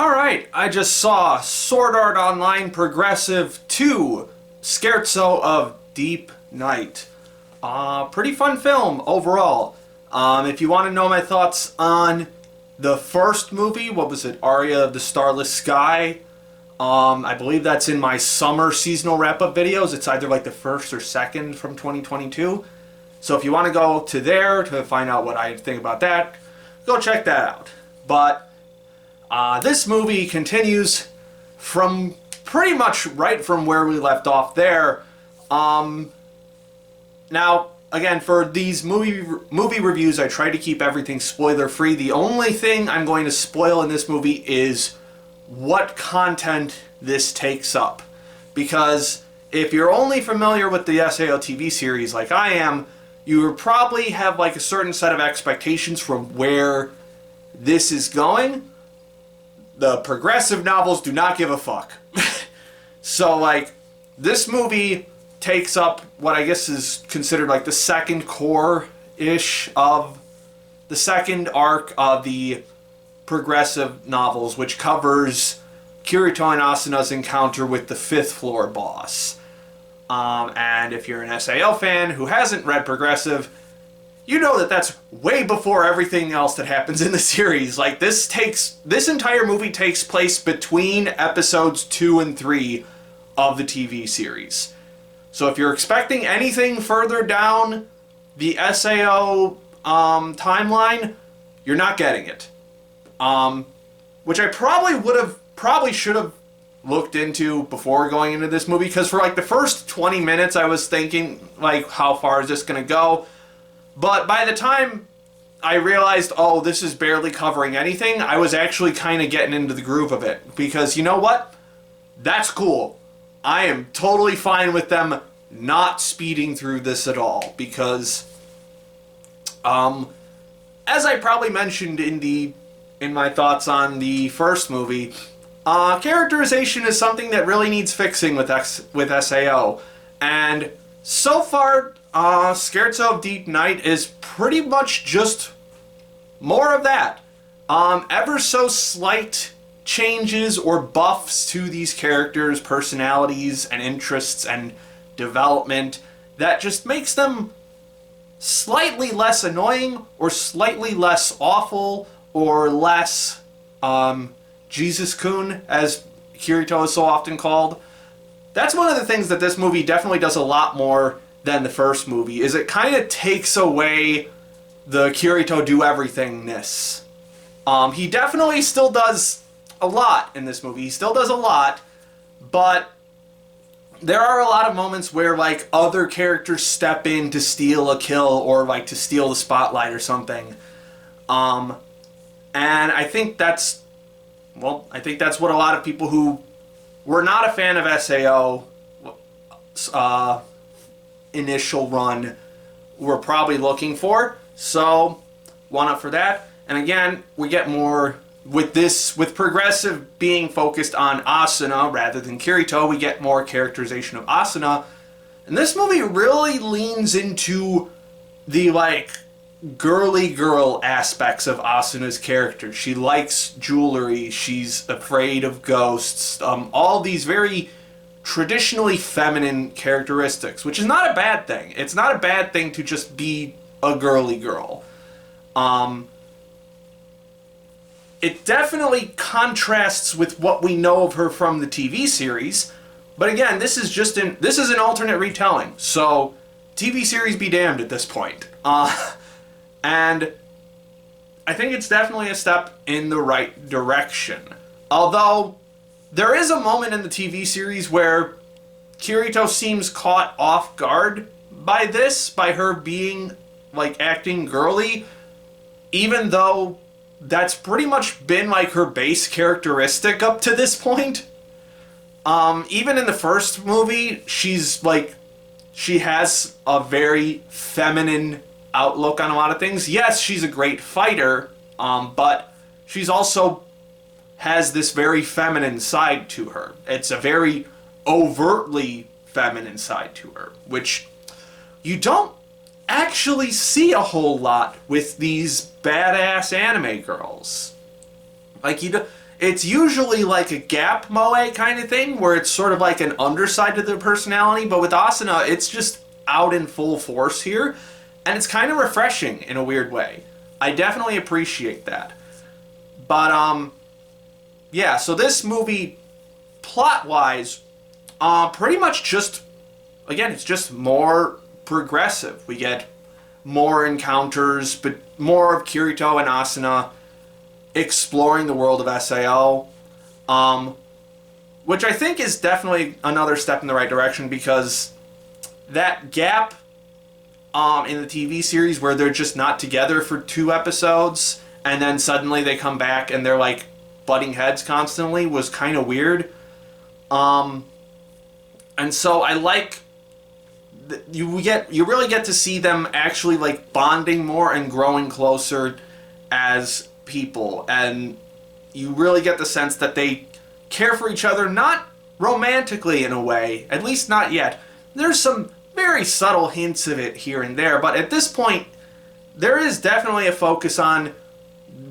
Alright, I just saw Sword Art Online Progressive 2, Scherzo of Deep Night. Pretty fun film overall. If you want to know my thoughts on the first movie, what was it, Aria of the Starless Sky? I believe that's in my summer seasonal wrap-up videos. It's either like the first or second from 2022. So if you want to go to there to find out what I think about that, go check that out. But this movie continues from pretty much right from where we left off there. Now, again, for these movie reviews, I try to keep everything spoiler-free. The only thing I'm going to spoil in this movie is what content this takes up. Because if you're only familiar with the SAO TV series like I am, you would probably have like a certain set of expectations from where this is going. The Progressive novels do not give a fuck. So, like, this movie takes up what I guess is considered like the second core-ish of the second arc of the Progressive novels, which covers Kirito and Asuna's encounter with the fifth floor boss. And if you're an SAO fan who hasn't read Progressive, you know that that's way before everything else that happens in the series. Like, this entire movie takes place between episodes 2 and 3 of the TV series. So if you're expecting anything further down the SAO timeline, you're not getting it. Which I probably should have looked into before going into this movie, because for like the first 20 minutes I was thinking, like, how far is this going to go? But by the time I realized, oh, this is barely covering anything, I was actually kind of getting into the groove of it. Because you know what? That's cool. I am totally fine with them not speeding through this at all. Because, as I probably mentioned in my thoughts on the first movie, characterization is something that really needs fixing with SAO. And so far, Scherzo of Deep Night is pretty much just more of that. Ever so slight changes or buffs to these characters' personalities and interests and development that just makes them slightly less annoying or slightly less awful or less Jesus-kun, as Kirito is so often called. That's one of the things that this movie definitely does a lot more than the first movie, is it kind of takes away the Kirito do-everythingness. He definitely still does a lot in this movie. He still does a lot, but there are a lot of moments where, like, other characters step in to steal a kill or, like, to steal the spotlight or something. And I think that's what a lot of people who were not a fan of SAO initial run were probably looking for. So, one up for that. And again, we get more with Progressive being focused on Asuna rather than Kirito. We get more characterization of Asuna. And this movie really leans into the, like, girly girl aspects of Asuna's character. She likes jewelry, she's afraid of ghosts, all these very traditionally feminine characteristics, which is not a bad thing. It's not a bad thing to just be a girly girl. It definitely contrasts with what we know of her from the TV series, but again, this is an alternate retelling, so TV series be damned at this point. And I think it's definitely a step in the right direction. Although, there is a moment in the TV series where Kirito seems caught off guard by her being, like, acting girly, even though that's pretty much been, like, her base characteristic up to this point. Even in the first movie, she has a very feminine outlook on a lot of things. Yes, she's a great fighter, but she's also has this very feminine side to her. It's a very overtly feminine side to her, which you don't actually see a whole lot with these badass anime girls. Like, it's usually like a gap moe kind of thing, where it's sort of like an underside to their personality, but with Asuna, it's just out in full force here, and it's kind of refreshing in a weird way. I definitely appreciate that. But, yeah, so this movie, plot-wise, pretty much just, again, it's just more progressive. We get more encounters, but more of Kirito and Asuna exploring the world of SAO, which I think is definitely another step in the right direction, because that gap in the TV series where they're just not together for 2 episodes and then suddenly they come back and they're like butting heads constantly was kind of weird. And so I like you really get to see them actually like bonding more and growing closer as people, and you really get the sense that they care for each other, not romantically in a way, at least not yet. There's some very subtle hints of it here and there, but at this point there is definitely a focus on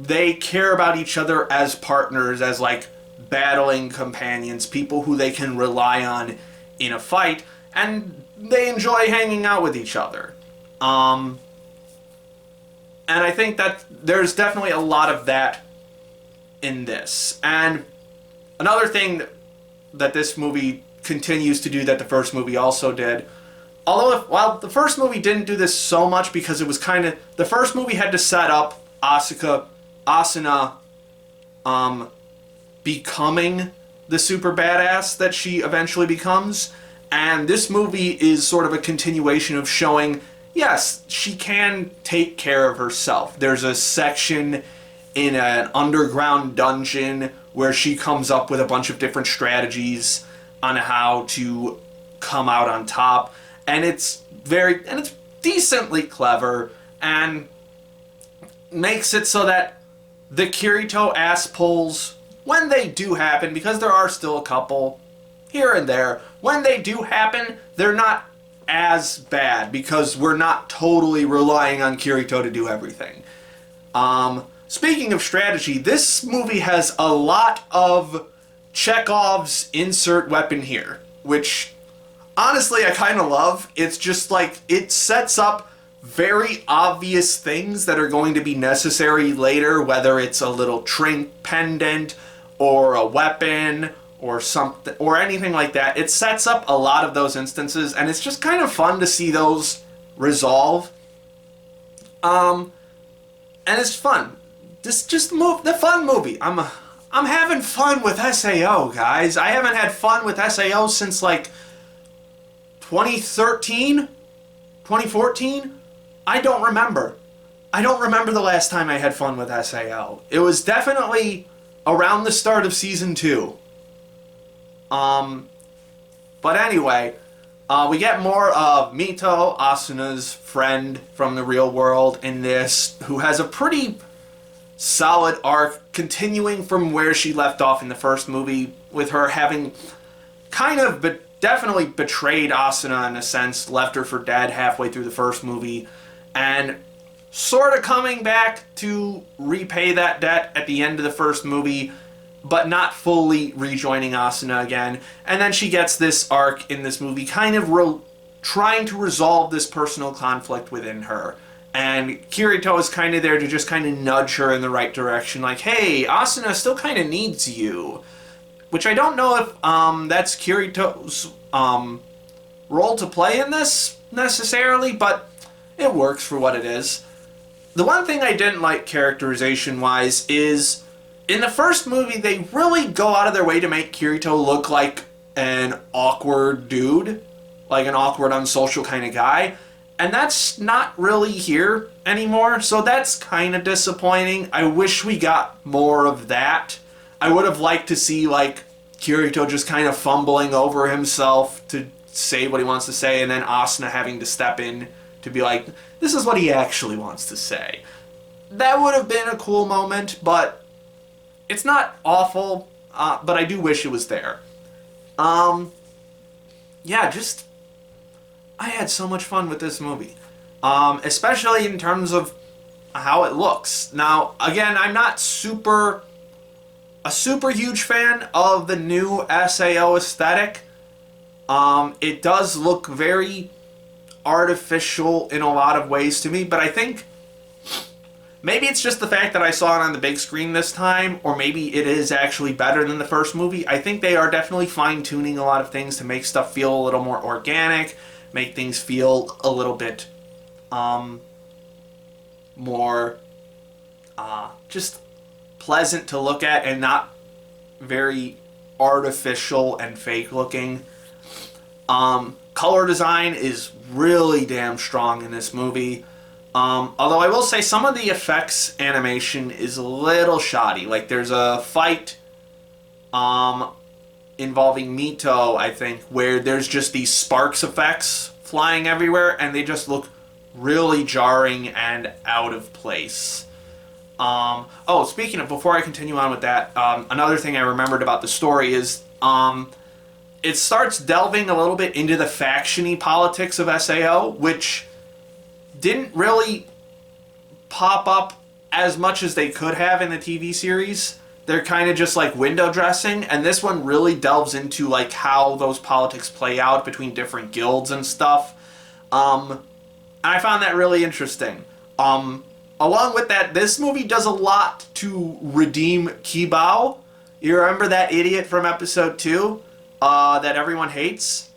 they care about each other as partners, as like battling companions, people who they can rely on in a fight, and they enjoy hanging out with each other. And I think that there's definitely a lot of that in this. And another thing that this movie continues to do that the first movie also did, although while the first movie didn't do this so much because it was kind of, the first movie had to set up Asuna becoming the super badass that she eventually becomes, and this movie is sort of a continuation of showing, yes, she can take care of herself. There's a section in an underground dungeon where she comes up with a bunch of different strategies on how to come out on top, and it's decently clever, and makes it so that the Kirito ass pulls, when they do happen, because there are still a couple here and there, when they do happen, they're not as bad, because we're not totally relying on Kirito to do everything. Speaking of strategy, this movie has a lot of Chekhov's insert weapon here, which honestly I kind of love. It's just like, it sets up very obvious things that are going to be necessary later, whether it's a little trinket pendant or a weapon or something or anything like that. It sets up a lot of those instances, and it's just kind of fun to see those resolve. And it's fun. The fun movie. I'm having fun with SAO, guys. I haven't had fun with SAO since like 2013, 2014. I don't remember the last time I had fun with SAO. It was definitely around the start of season 2. But anyway, we get more of Mito, Asuna's friend from the real world in this, who has a pretty solid arc continuing from where she left off in the first movie, with her having kind of definitely betrayed Asuna in a sense, left her for dead halfway through the first movie, and sort of coming back to repay that debt at the end of the first movie, but not fully rejoining Asuna again. And then she gets this arc in this movie, kind of trying to resolve this personal conflict within her. And Kirito is kind of there to just kind of nudge her in the right direction, like, hey, Asuna still kind of needs you. Which I don't know if that's Kirito's role to play in this, necessarily, but it works for what it is. The one thing I didn't like characterization-wise is, in the first movie, they really go out of their way to make Kirito look like an awkward dude, like an awkward, unsocial kind of guy, and that's not really here anymore, so that's kind of disappointing. I wish we got more of that. I would have liked to see, like, Kirito just kind of fumbling over himself to say what he wants to say, and then Asuna having to step in to be like, this is what he actually wants to say. That would have been a cool moment, but it's not awful, but I do wish it was there. Yeah, just, I had so much fun with this movie. Especially in terms of how it looks. Now, again, I'm not super a super huge fan of the new SAO aesthetic. It does look very artificial in a lot of ways to me, but I think maybe it's just the fact that I saw it on the big screen this time, or maybe it is actually better than the first movie. I think they are definitely fine-tuning a lot of things to make stuff feel a little more organic, make things feel a little bit more just pleasant to look at and not very artificial and fake looking. Color design is really damn strong in this movie. Although I will say some of the effects animation is a little shoddy. Like there's a fight involving Mito, I think, where there's just these sparks effects flying everywhere and they just look really jarring and out of place. Speaking of, before I continue on with that, another thing I remembered about the story is it starts delving a little bit into the faction-y politics of SAO, which didn't really pop up as much as they could have in the TV series. They're kind of just like window dressing, and this one really delves into like how those politics play out between different guilds and stuff. I found that really interesting. Along with that, this movie does a lot to redeem Kibao. You remember that idiot from episode 2 that everyone hates?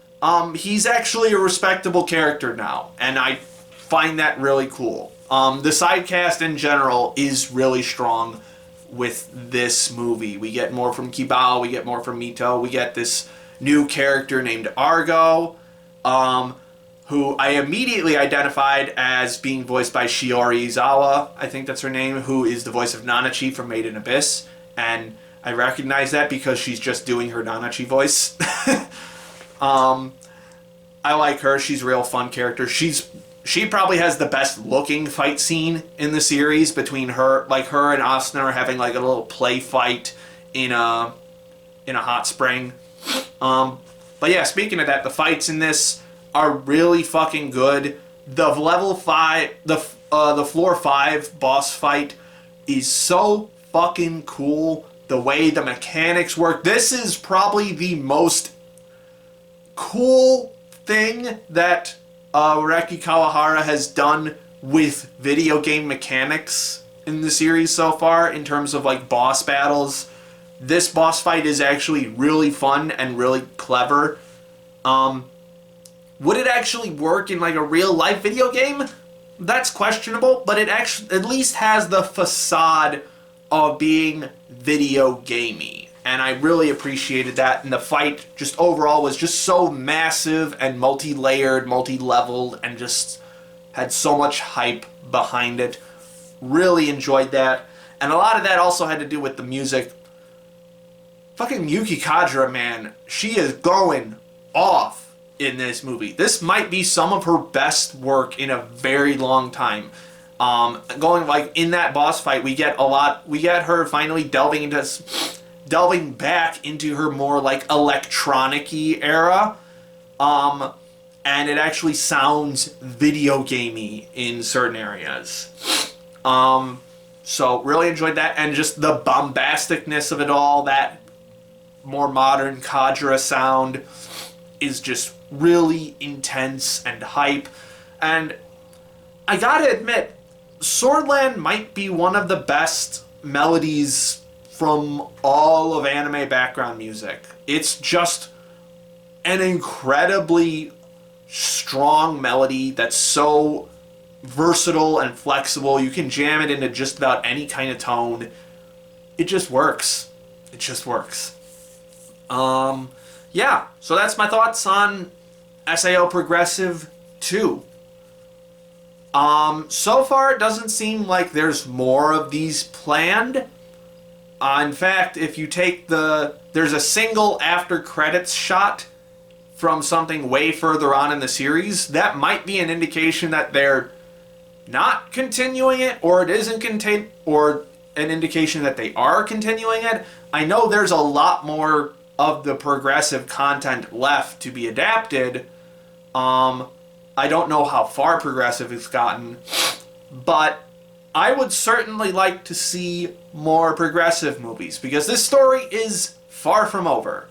He's actually a respectable character now, and I find that really cool. The side cast in general is really strong with this movie. We get more from Kibao, we get more from Mito, we get this new character named Argo, who I immediately identified as being voiced by Shiori Izawa, I think that's her name, who is the voice of Nanachi from Made in Abyss, and I recognize that because she's just doing her Nanachi voice. I like her. She's a real fun character. She probably has the best looking fight scene in the series between her, like her and Asuna are having like a little play fight in a hot spring. But yeah, speaking of that, the fights in this are really fucking good. The level 5, the floor 5 boss fight is so fucking cool. The way the mechanics work. This is probably the most cool thing that Reki Kawahara has done with video game mechanics in the series so far in terms of like boss battles. This boss fight is actually really fun and really clever. Would it actually work in like a real life video game? That's questionable, but it actually at least has the facade of being video gamey. And I really appreciated that. And the fight just overall was just so massive and multi-layered, multi-leveled, and just had so much hype behind it. Really enjoyed that. And a lot of that also had to do with the music. Fucking Yuki Kajira, man. She is going off in this movie. This might be some of her best work in a very long time. Going like in that boss fight, we get her finally delving back into her more like electronic-y era. And it actually sounds video gamey in certain areas. So really enjoyed that, and just the bombasticness of it all, that more modern Kajira sound is just really intense and hype. And I gotta admit, Swordland might be one of the best melodies from all of anime background music. It's just an incredibly strong melody that's so versatile and flexible. You can jam it into just about any kind of tone. It just works. It just works. Yeah, so that's my thoughts on SAO Progressive 2. So far it doesn't seem like there's more of these planned. In fact, if you take there's a single after credits shot from something way further on in the series, that might be an indication that they're not continuing it, or it isn't or an indication that they are continuing it. I know there's a lot more of the Progressive content left to be adapted. I don't know how far Progressive has gotten, but I would certainly like to see more Progressive movies, because this story is far from over.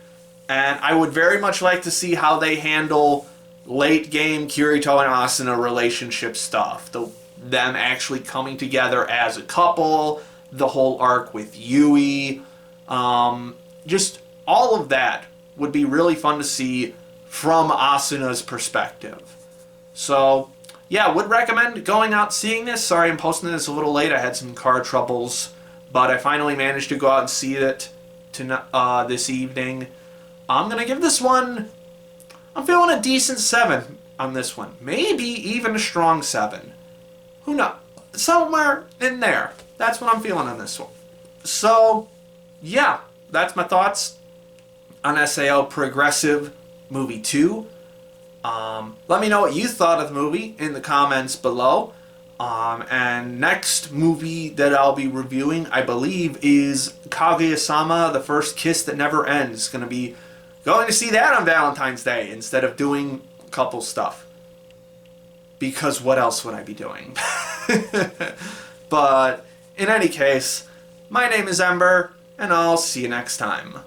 And I would very much like to see how they handle late game Kirito and Asuna relationship stuff. Them actually coming together as a couple, the whole arc with Yui, just all of that would be really fun to see from Asuna's perspective. So, yeah, would recommend going out seeing this. Sorry I'm posting this a little late. I had some car troubles, but I finally managed to go out and see it this evening. I'm going to give this one, I'm feeling a decent 7 on this one. Maybe even a strong 7. Who knows? Somewhere in there. That's what I'm feeling on this one. So, yeah, that's my thoughts on SAO Progressive Movie 2. Let me know what you thought of the movie in the comments below. And next movie that I'll be reviewing, I believe, is Kaguya-sama, The First Kiss That Never Ends. Going to be going to see that on Valentine's Day instead of doing couple stuff. Because what else would I be doing? But in any case, my name is Ember, and I'll see you next time.